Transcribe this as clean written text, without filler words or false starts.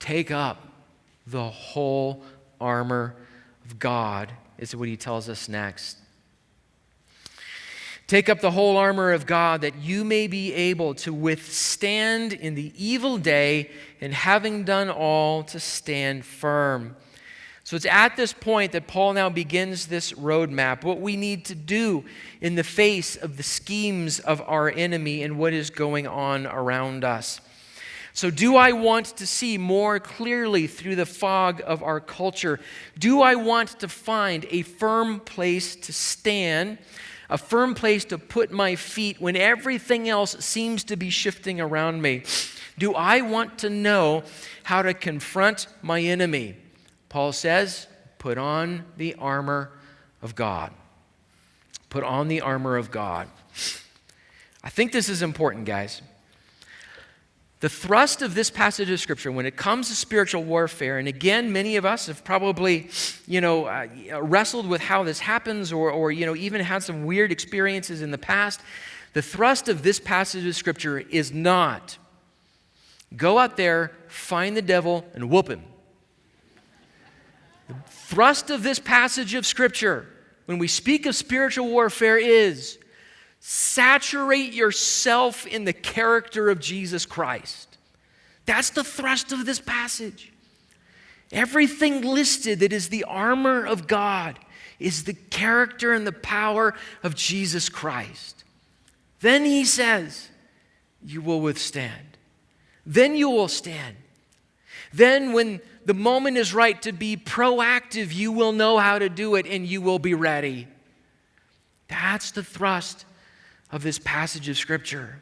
take up the whole armor of God, is what he tells us next. Take up the whole armor of God that you may be able to withstand in the evil day, and having done all, to stand firm. So it's at this point that Paul now begins this roadmap, what we need to do in the face of the schemes of our enemy and what is going on around us. So do I want to see more clearly through the fog of our culture? Do I want to find a firm place to stand, a firm place to put my feet when everything else seems to be shifting around me? Do I want to know how to confront my enemy? Paul says, put on the armor of God. Put on the armor of God. I think this is important, guys. The thrust of this passage of Scripture when it comes to spiritual warfare, and again, many of us have probably, wrestled with how this happens or even had some weird experiences in the past. The thrust of this passage of Scripture is not go out there, find the devil, and whoop him. The thrust of this passage of Scripture, when we speak of spiritual warfare, is saturate yourself in the character of Jesus Christ. That's the thrust of this passage. Everything listed that is the armor of God is the character and the power of Jesus Christ. Then he says, you will withstand. Then you will stand. Then when the moment is right to be proactive, you will know how to do it and you will be ready. That's the thrust of this passage of Scripture.